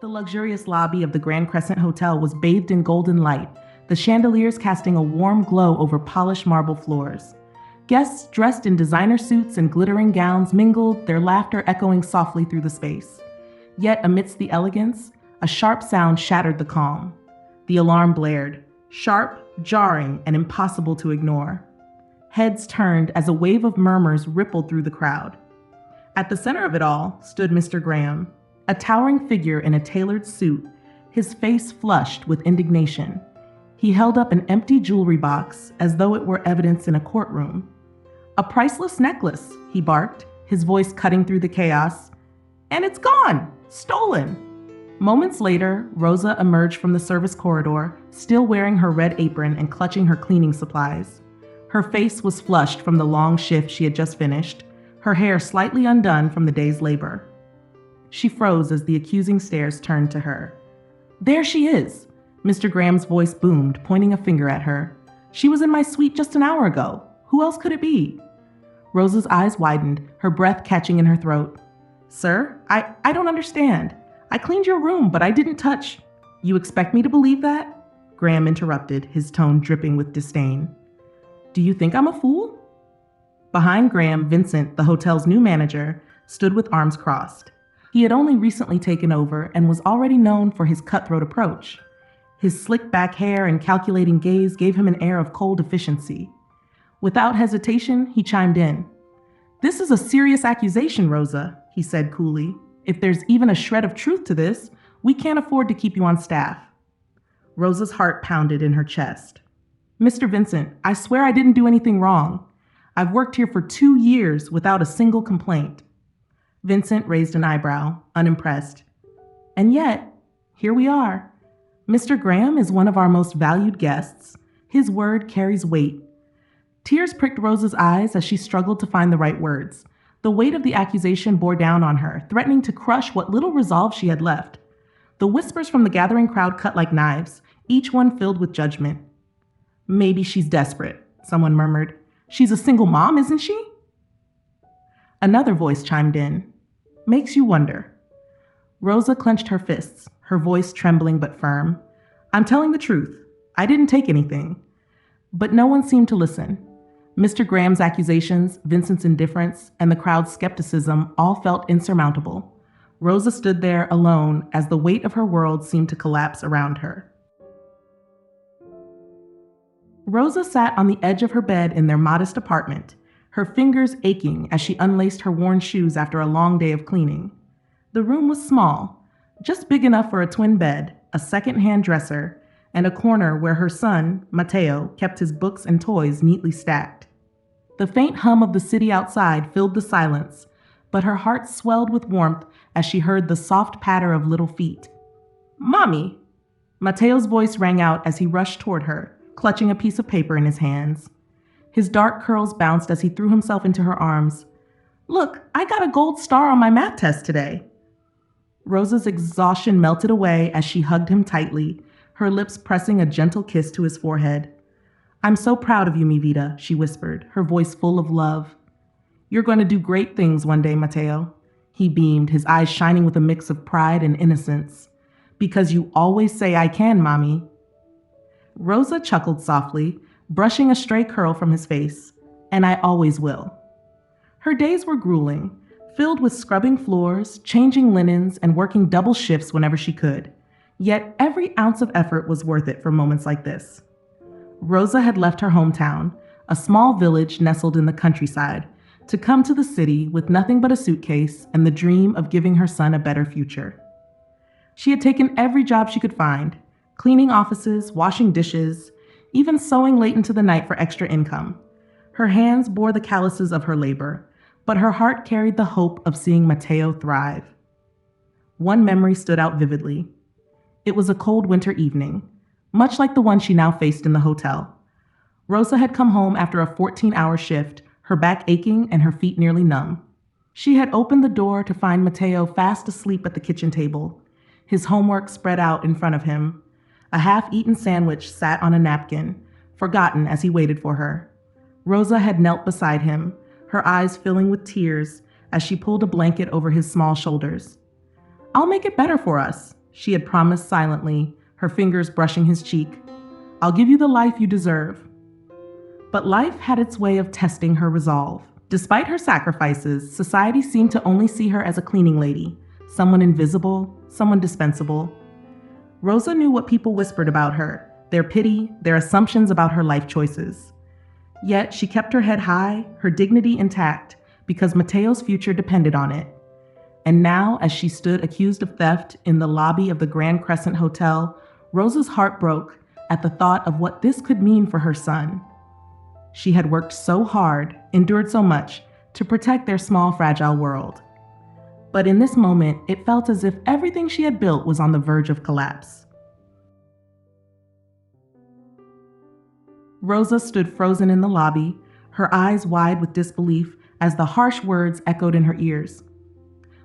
The luxurious lobby of the Grand Crescent Hotel was bathed in golden light, the chandeliers casting a warm glow over polished marble floors. Guests dressed in designer suits and glittering gowns mingled, their laughter echoing softly through the space. Yet amidst the elegance, a sharp sound shattered the calm. The alarm blared, sharp, jarring, and impossible to ignore. Heads turned as a wave of murmurs rippled through the crowd. At the center of it all stood Mr. Graham, a towering figure in a tailored suit, his face flushed with indignation. He held up an empty jewelry box as though it were evidence in a courtroom. "A priceless necklace," he barked, his voice cutting through the chaos. "And it's gone! Stolen!" Moments later, Rosa emerged from the service corridor, still wearing her red apron and clutching her cleaning supplies. Her face was flushed from the long shift she had just finished, her hair slightly undone from the day's labor. She froze as the accusing stares turned to her. "There she is!" Mr. Graham's voice boomed, pointing a finger at her. "She was in my suite just an hour ago. Who else could it be?" Rosa's eyes widened, her breath catching in her throat. "Sir, I don't understand. I cleaned your room, but I didn't touch—" "You expect me to believe that?" Graham interrupted, his tone dripping with disdain. "Do you think I'm a fool?" Behind Graham, Vincent, the hotel's new manager, stood with arms crossed. He had only recently taken over and was already known for his cutthroat approach. His slick back hair and calculating gaze gave him an air of cold efficiency. Without hesitation, he chimed in. "This is a serious accusation, Rosa," he said coolly. "If there's even a shred of truth to this, we can't afford to keep you on staff." Rosa's heart pounded in her chest. "Mr. Vincent, I swear I didn't do anything wrong. I've worked here for 2 years without a single complaint." Vincent raised an eyebrow, unimpressed. "And yet, here we are. Mr. Graham is one of our most valued guests. His word carries weight." Tears pricked Rosa's eyes as she struggled to find the right words. The weight of the accusation bore down on her, threatening to crush what little resolve she had left. The whispers from the gathering crowd cut like knives, each one filled with judgment. "Maybe she's desperate," someone murmured. "She's a single mom, isn't she?" Another voice chimed in. "Makes you wonder." Rosa clenched her fists, her voice trembling but firm. "I'm telling the truth. I didn't take anything." But no one seemed to listen. Mr. Graham's accusations, Vincent's indifference, and the crowd's skepticism all felt insurmountable. Rosa stood there alone as the weight of her world seemed to collapse around her. Rosa sat on the edge of her bed in their modest apartment, her fingers aching as she unlaced her worn shoes after a long day of cleaning. The room was small, just big enough for a twin bed, a second-hand dresser, and a corner where her son, Mateo, kept his books and toys neatly stacked. The faint hum of the city outside filled the silence, but her heart swelled with warmth as she heard the soft patter of little feet. "Mommy!" Mateo's voice rang out as he rushed toward her, clutching a piece of paper in his hands. His dark curls bounced as he threw himself into her arms. "Look, I got a gold star on my math test today." Rosa's exhaustion melted away as she hugged him tightly, her lips pressing a gentle kiss to his forehead. "I'm so proud of you, mi vida," she whispered, her voice full of love. "You're going to do great things one day, Mateo." He beamed, his eyes shining with a mix of pride and innocence. "Because you always say I can, Mommy." Rosa chuckled softly, brushing a stray curl from his face. "And I always will." Her days were grueling, filled with scrubbing floors, changing linens, and working double shifts whenever she could. Yet every ounce of effort was worth it for moments like this. Rosa had left her hometown, a small village nestled in the countryside, to come to the city with nothing but a suitcase and the dream of giving her son a better future. She had taken every job she could find, cleaning offices, washing dishes, even sewing late into the night for extra income. Her hands bore the calluses of her labor, but her heart carried the hope of seeing Mateo thrive. One memory stood out vividly. It was a cold winter evening, much like the one she now faced in the hotel. Rosa had come home after a 14-hour shift, her back aching and her feet nearly numb. She had opened the door to find Mateo fast asleep at the kitchen table, his homework spread out in front of him. A half-eaten sandwich sat on a napkin, forgotten as he waited for her. Rosa had knelt beside him, her eyes filling with tears as she pulled a blanket over his small shoulders. "I'll make it better for us," she had promised silently, her fingers brushing his cheek. "I'll give you the life you deserve." But life had its way of testing her resolve. Despite her sacrifices, society seemed to only see her as a cleaning lady, someone invisible, someone dispensable. Rosa knew what people whispered about her, their pity, their assumptions about her life choices. Yet she kept her head high, her dignity intact, because Mateo's future depended on it. And now, as she stood accused of theft in the lobby of the Grand Crescent Hotel, Rosa's heart broke at the thought of what this could mean for her son. She had worked so hard, endured so much, to protect their small, fragile world. But in this moment, it felt as if everything she had built was on the verge of collapse. Rosa stood frozen in the lobby, her eyes wide with disbelief as the harsh words echoed in her ears.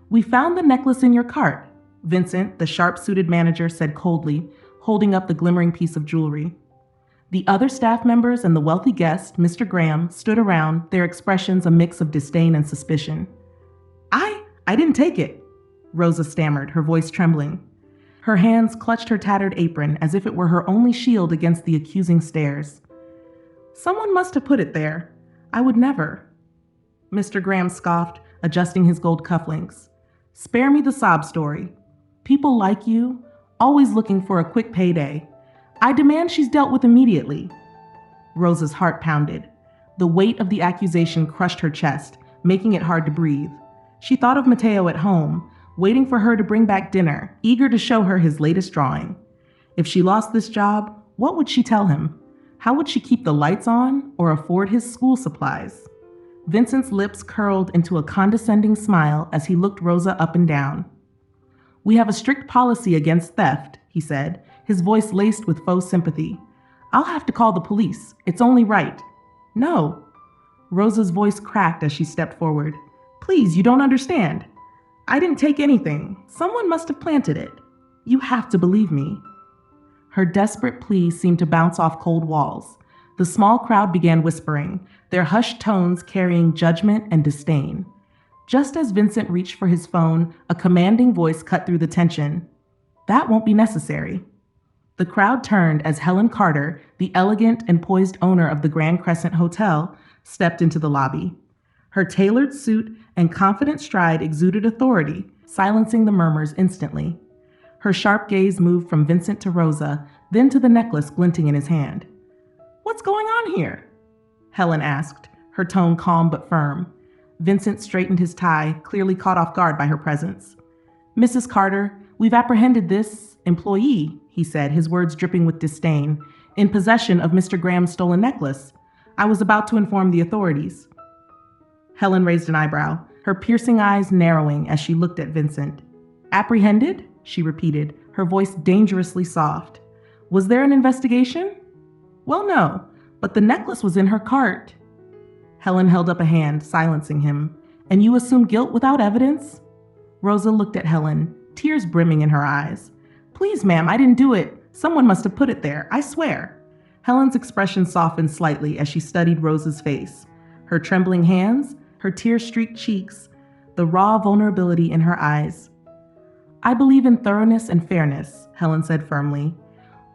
"We found the necklace in your cart," Vincent, the sharp-suited manager, said coldly, holding up the glimmering piece of jewelry. The other staff members and the wealthy guest, Mr. Graham, stood around, their expressions a mix of disdain and suspicion. I didn't take it," Rosa stammered, her voice trembling. Her hands clutched her tattered apron as if it were her only shield against the accusing stares. "Someone must have put it there. I would never." Mr. Graham scoffed, adjusting his gold cufflinks. "Spare me the sob story. People like you, always looking for a quick payday. I demand she's dealt with immediately." Rosa's heart pounded. The weight of the accusation crushed her chest, making it hard to breathe. She thought of Mateo at home, waiting for her to bring back dinner, eager to show her his latest drawing. If she lost this job, what would she tell him? How would she keep the lights on or afford his school supplies? Vincent's lips curled into a condescending smile as he looked Rosa up and down. "We have a strict policy against theft," he said, his voice laced with faux sympathy. "I'll have to call the police. It's only right." "No." Rosa's voice cracked as she stepped forward. "Please, you don't understand. I didn't take anything. Someone must have planted it. You have to believe me." Her desperate plea seemed to bounce off cold walls. The small crowd began whispering, their hushed tones carrying judgment and disdain. Just as Vincent reached for his phone, a commanding voice cut through the tension. "That won't be necessary." The crowd turned as Helen Carter, the elegant and poised owner of the Grand Crescent Hotel, stepped into the lobby. Her tailored suit and confident stride exuded authority, silencing the murmurs instantly. Her sharp gaze moved from Vincent to Rosa, then to the necklace glinting in his hand. "What's going on here?" Helen asked, her tone calm but firm. Vincent straightened his tie, clearly caught off guard by her presence. "Mrs. Carter, we've apprehended this employee," he said, his words dripping with disdain, "in possession of Mr. Graham's stolen necklace. I was about to inform the authorities." Helen raised an eyebrow, her piercing eyes narrowing as she looked at Vincent. "Apprehended?" she repeated, her voice dangerously soft. "Was there an investigation?" "Well, no, but the necklace was in her cart." Helen held up a hand, silencing him. "And you assume guilt without evidence?" Rosa looked at Helen, tears brimming in her eyes. "Please, ma'am, I didn't do it. Someone must have put it there, I swear." Helen's expression softened slightly as she studied Rosa's face. Her trembling hands, her tear-streaked cheeks, the raw vulnerability in her eyes. "I believe in thoroughness and fairness," Helen said firmly.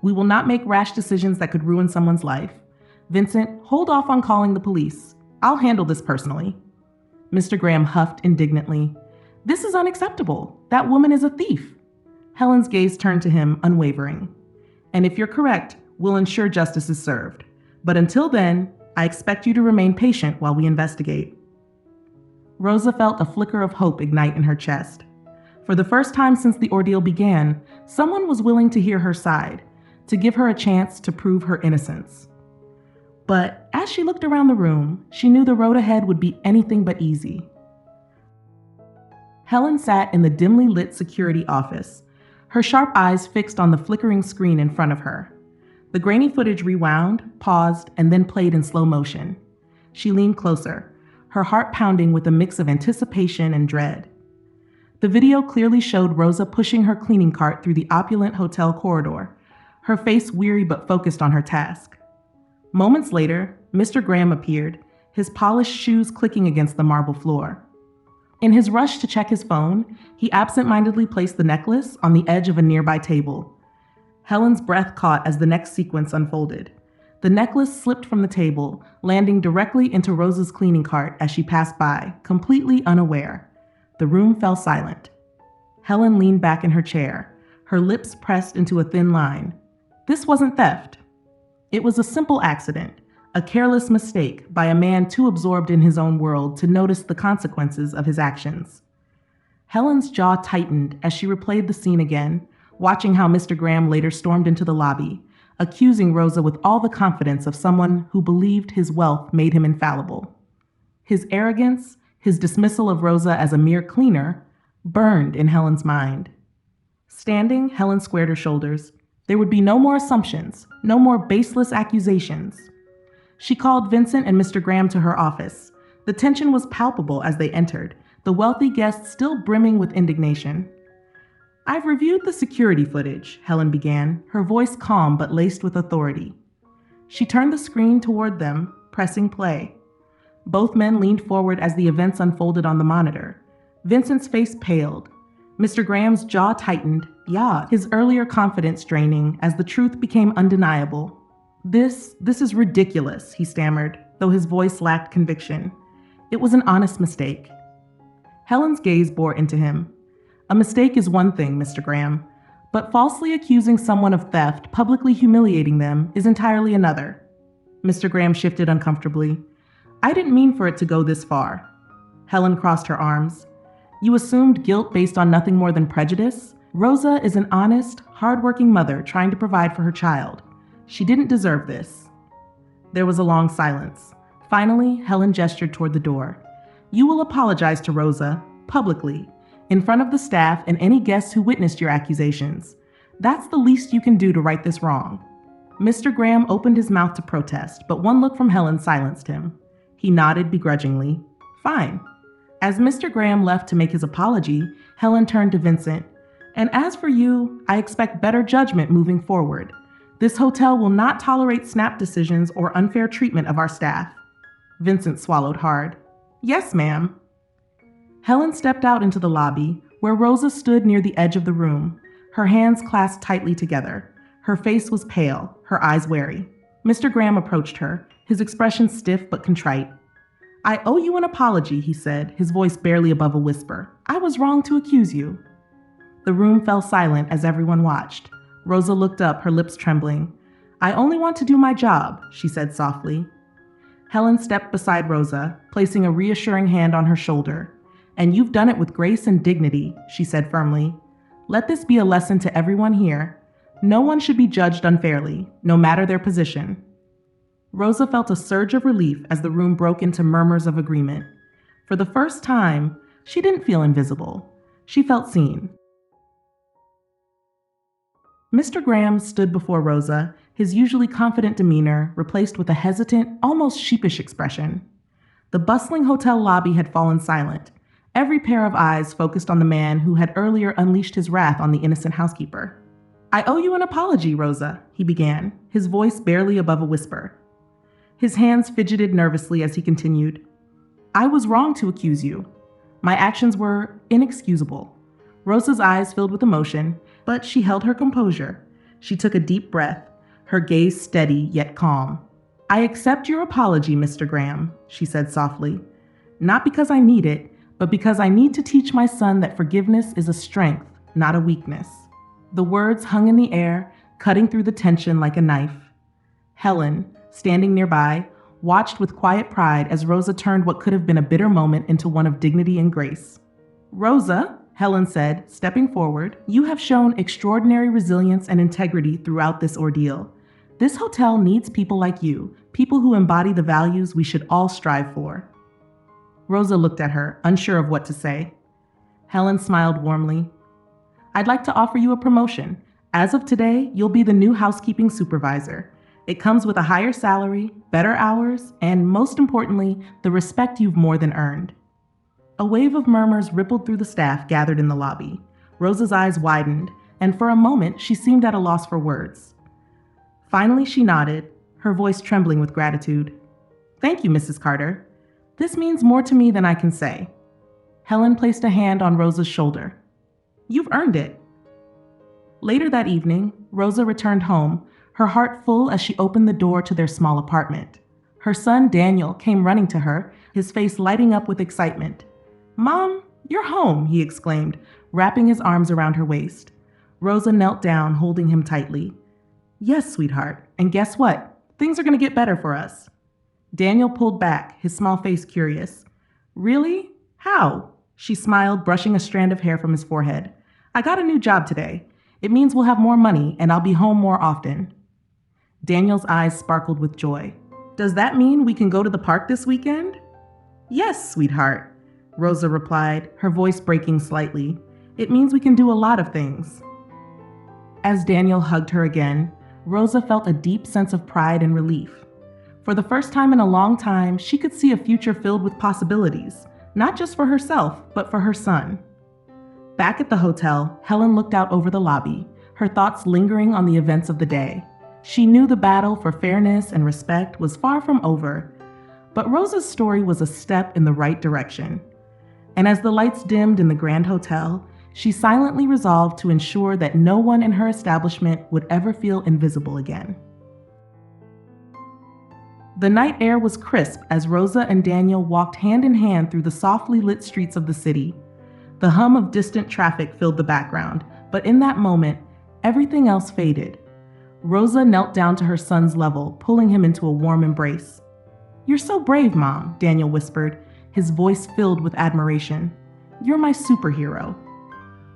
"We will not make rash decisions that could ruin someone's life. Vincent, hold off on calling the police. I'll handle this personally." Mr. Graham huffed indignantly. "This is unacceptable. That woman is a thief." Helen's gaze turned to him, unwavering. "And if you're correct, we'll ensure justice is served. But until then, I expect you to remain patient while we investigate." Rosa felt a flicker of hope ignite in her chest. For the first time since the ordeal began, someone was willing to hear her side, to give her a chance to prove her innocence. But as she looked around the room, she knew the road ahead would be anything but easy. Helen sat in the dimly lit security office, her sharp eyes fixed on the flickering screen in front of her. The grainy footage rewound, paused, and then played in slow motion. She leaned closer, her heart pounding with a mix of anticipation and dread. The video clearly showed Rosa pushing her cleaning cart through the opulent hotel corridor, her face weary but focused on her task. Moments later, Mr. Graham appeared, his polished shoes clicking against the marble floor. In his rush to check his phone, he absent-mindedly placed the necklace on the edge of a nearby table. Helen's breath caught as the next sequence unfolded. The necklace slipped from the table, landing directly into Rosa's cleaning cart as she passed by, completely unaware. The room fell silent. Helen leaned back in her chair, her lips pressed into a thin line. This wasn't theft. It was a simple accident, a careless mistake by a man too absorbed in his own world to notice the consequences of his actions. Helen's jaw tightened as she replayed the scene again, watching how Mr. Graham later stormed into the lobby, accusing Rosa with all the confidence of someone who believed his wealth made him infallible. His arrogance, his dismissal of Rosa as a mere cleaner, burned in Helen's mind. Standing, Helen squared her shoulders. There would be no more assumptions, no more baseless accusations. She called Vincent and Mr. Graham to her office. The tension was palpable as they entered, the wealthy guest still brimming with indignation. "I've reviewed the security footage," Helen began, her voice calm but laced with authority. She turned the screen toward them, pressing play. Both men leaned forward as the events unfolded on the monitor. Vincent's face paled. Mr. Graham's jaw tightened, his earlier confidence draining as the truth became undeniable. This is ridiculous," he stammered, though his voice lacked conviction. It was an honest mistake. Helen's gaze bore into him. "A mistake is one thing, Mr. Graham, but falsely accusing someone of theft, publicly humiliating them, is entirely another." Mr. Graham shifted uncomfortably. "I didn't mean for it to go this far." Helen crossed her arms. "You assumed guilt based on nothing more than prejudice? Rosa is an honest, hardworking mother trying to provide for her child. She didn't deserve this." There was a long silence. Finally, Helen gestured toward the door. "You will apologize to Rosa, publicly, in front of the staff and any guests who witnessed your accusations. That's the least you can do to right this wrong." Mr. Graham opened his mouth to protest, but one look from Helen silenced him. He nodded begrudgingly. "Fine." As Mr. Graham left to make his apology, Helen turned to Vincent. "And as for you, I expect better judgment moving forward. This hotel will not tolerate snap decisions or unfair treatment of our staff." Vincent swallowed hard. "Yes, ma'am." Helen stepped out into the lobby, where Rosa stood near the edge of the room, her hands clasped tightly together. Her face was pale, her eyes wary. Mr. Graham approached her, his expression stiff but contrite. "I owe you an apology," he said, his voice barely above a whisper. "I was wrong to accuse you." The room fell silent as everyone watched. Rosa looked up, her lips trembling. "I only want to do my job," she said softly. Helen stepped beside Rosa, placing a reassuring hand on her shoulder. "And you've done it with grace and dignity," she said firmly. "Let this be a lesson to everyone here. No one should be judged unfairly, no matter their position." Rosa felt a surge of relief as the room broke into murmurs of agreement. For the first time, she didn't feel invisible. She felt seen. Mr. Graham stood before Rosa, his usually confident demeanor replaced with a hesitant, almost sheepish expression. The bustling hotel lobby had fallen silent, every pair of eyes focused on the man who had earlier unleashed his wrath on the innocent housekeeper. "I owe you an apology, Rosa," he began, his voice barely above a whisper. His hands fidgeted nervously as he continued. "I was wrong to accuse you. My actions were inexcusable." Rosa's eyes filled with emotion, but she held her composure. She took a deep breath, her gaze steady yet calm. "I accept your apology, Mr. Graham," she said softly. "Not because I need it, but because I need to teach my son that forgiveness is a strength, not a weakness." The words hung in the air, cutting through the tension like a knife. Helen, standing nearby, watched with quiet pride as Rosa turned what could have been a bitter moment into one of dignity and grace. "Rosa," Helen said, stepping forward, "you have shown extraordinary resilience and integrity throughout this ordeal. This hotel needs people like you, people who embody the values we should all strive for." Rosa looked at her, unsure of what to say. Helen smiled warmly. "I'd like to offer you a promotion. As of today, you'll be the new housekeeping supervisor. It comes with a higher salary, better hours, and most importantly, the respect you've more than earned." A wave of murmurs rippled through the staff gathered in the lobby. Rosa's eyes widened, and for a moment she seemed at a loss for words. Finally she nodded, her voice trembling with gratitude. "Thank you, Mrs. Carter. This means more to me than I can say." Helen placed a hand on Rosa's shoulder. You've earned it. Later that evening, Rosa returned home, her heart full as she opened the door to their small apartment. Her son Daniel came running to her, his face lighting up with excitement. Mom, you're home, he exclaimed, wrapping his arms around her waist. Rosa knelt down, holding him tightly. Yes, sweetheart, and guess what? Things are going to get better for us. Daniel pulled back, his small face curious. Really? How? She smiled, brushing a strand of hair from his forehead. I got a new job today. It means we'll have more money and I'll be home more often. Daniel's eyes sparkled with joy. Does that mean we can go to the park this weekend? Yes, sweetheart, Rosa replied, her voice breaking slightly. It means we can do a lot of things. As Daniel hugged her again, Rosa felt a deep sense of pride and relief. For the first time in a long time, she could see a future filled with possibilities, not just for herself, but for her son. Back at the hotel, Helen looked out over the lobby, her thoughts lingering on the events of the day. She knew the battle for fairness and respect was far from over, but Rosa's story was a step in the right direction. And as the lights dimmed in the Grand Hotel, she silently resolved to ensure that no one in her establishment would ever feel invisible again. The night air was crisp as Rosa and Daniel walked hand in hand through the softly lit streets of the city. The hum of distant traffic filled the background, but in that moment, everything else faded. Rosa knelt down to her son's level, pulling him into a warm embrace. You're so brave, Mom, Daniel whispered, his voice filled with admiration. You're my superhero.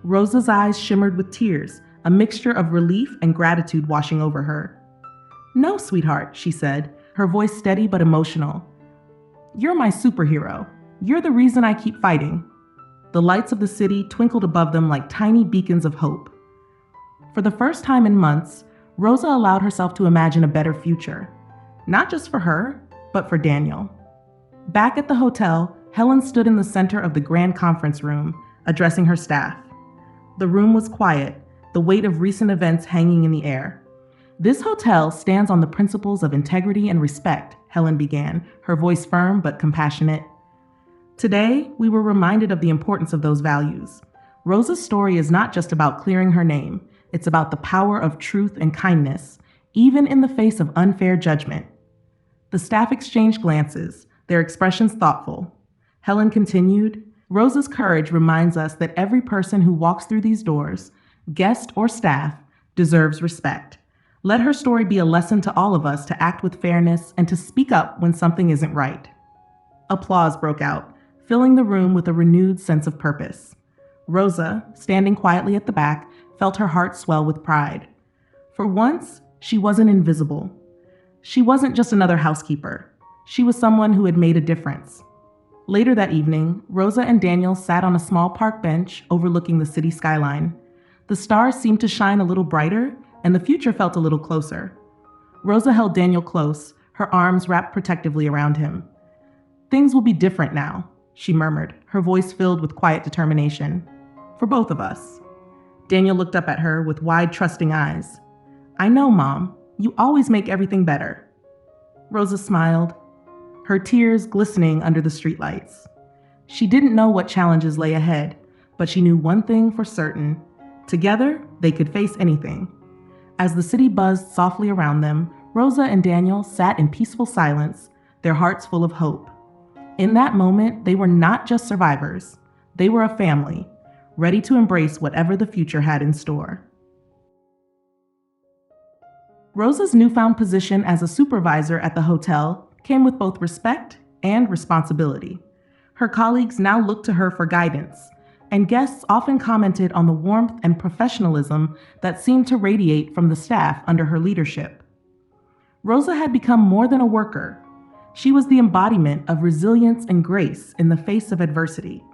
Rosa's eyes shimmered with tears, a mixture of relief and gratitude washing over her. No, sweetheart, she said, her voice steady but emotional. You're my superhero. You're the reason I keep fighting. The lights of the city twinkled above them like tiny beacons of hope. For the first time in months, Rosa allowed herself to imagine a better future. Not just for her, but for Daniel. Back at the hotel, Helen stood in the center of the grand conference room, addressing her staff. The room was quiet, the weight of recent events hanging in the air. This hotel stands on the principles of integrity and respect, Helen began, her voice firm but compassionate. Today, we were reminded of the importance of those values. Rosa's story is not just about clearing her name, it's about the power of truth and kindness, even in the face of unfair judgment. The staff exchanged glances, their expressions thoughtful. Helen continued, Rosa's courage reminds us that every person who walks through these doors, guest or staff, deserves respect. Let her story be a lesson to all of us to act with fairness and to speak up when something isn't right. Applause broke out, filling the room with a renewed sense of purpose. Rosa, standing quietly at the back, felt her heart swell with pride. For once, she wasn't invisible. She wasn't just another housekeeper. She was someone who had made a difference. Later that evening, Rosa and Daniel sat on a small park bench overlooking the city skyline. The stars seemed to shine a little brighter, and the future felt a little closer. Rosa held Daniel close, her arms wrapped protectively around him. Things will be different now, she murmured, her voice filled with quiet determination. For both of us. Daniel looked up at her with wide, trusting eyes. I know, Mom. You always make everything better. Rosa smiled, her tears glistening under the streetlights. She didn't know what challenges lay ahead, but she knew one thing for certain. Together, they could face anything. As the city buzzed softly around them, Rosa and Daniel sat in peaceful silence, their hearts full of hope. In that moment, they were not just survivors. They were a family, ready to embrace whatever the future had in store. Rosa's newfound position as a supervisor at the hotel came with both respect and responsibility. Her colleagues now looked to her for guidance, and guests often commented on the warmth and professionalism that seemed to radiate from the staff under her leadership. Rosa had become more than a worker. She was the embodiment of resilience and grace in the face of adversity.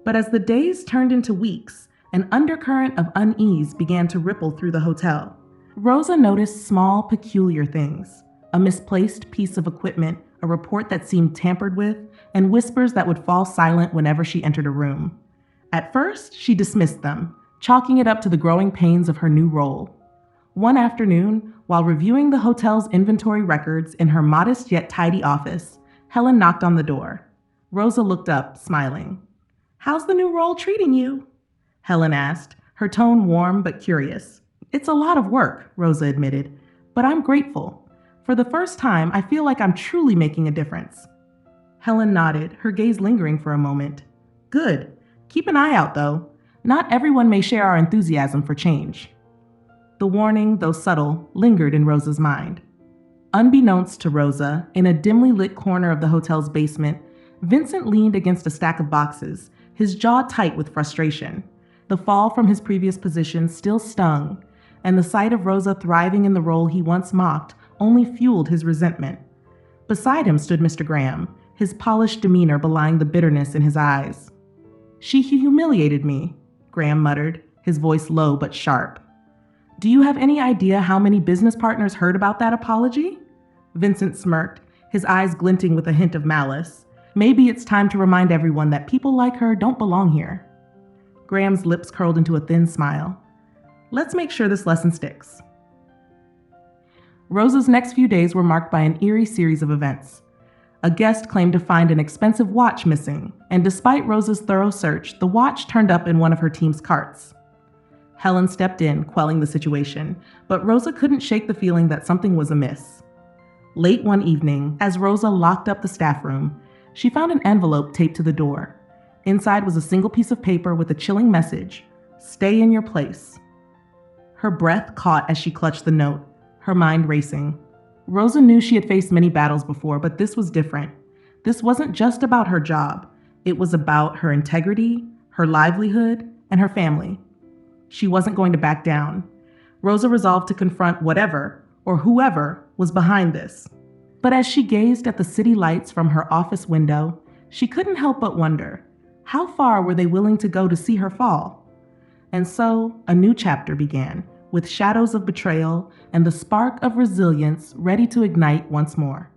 But as the days turned into weeks, an undercurrent of unease began to ripple through the hotel. Rosa noticed small, peculiar things, a misplaced piece of equipment, a report that seemed tampered with, and whispers that would fall silent whenever she entered a room. At first, she dismissed them, chalking it up to the growing pains of her new role. One afternoon, while reviewing the hotel's inventory records in her modest yet tidy office, Helen knocked on the door. Rosa looked up, smiling. How's the new role treating you? Helen asked, her tone warm but curious. It's a lot of work, Rosa admitted, but I'm grateful. For the first time, I feel like I'm truly making a difference. Helen nodded, her gaze lingering for a moment. Good. Keep an eye out, though. Not everyone may share our enthusiasm for change. The warning, though subtle, lingered in Rosa's mind. Unbeknownst to Rosa, in a dimly lit corner of the hotel's basement, Vincent leaned against a stack of boxes, his jaw tight with frustration. The fall from his previous position still stung, and the sight of Rosa thriving in the role he once mocked only fueled his resentment. Beside him stood Mr. Graham, his polished demeanor belying the bitterness in his eyes. She humiliated me, Graham muttered, his voice low but sharp. Do you have any idea how many business partners heard about that apology? Vincent smirked, his eyes glinting with a hint of malice. Maybe it's time to remind everyone that people like her don't belong here. Graham's lips curled into a thin smile. Let's make sure this lesson sticks. Rosa's next few days were marked by an eerie series of events. A guest claimed to find an expensive watch missing, and despite Rosa's thorough search, the watch turned up in one of her team's carts. Helen stepped in, quelling the situation, but Rosa couldn't shake the feeling that something was amiss. Late one evening, as Rosa locked up the staff room, she found an envelope taped to the door. Inside was a single piece of paper with a chilling message, "Stay in your place." Her breath caught as she clutched the note, her mind racing. Rosa knew she had faced many battles before, but this was different. This wasn't just about her job. It was about her integrity, her livelihood, and her family. She wasn't going to back down. Rosa resolved to confront whatever, or whoever, was behind this. But as she gazed at the city lights from her office window, she couldn't help but wonder, how far were they willing to go to see her fall? And so, a new chapter began, with shadows of betrayal and the spark of resilience ready to ignite once more.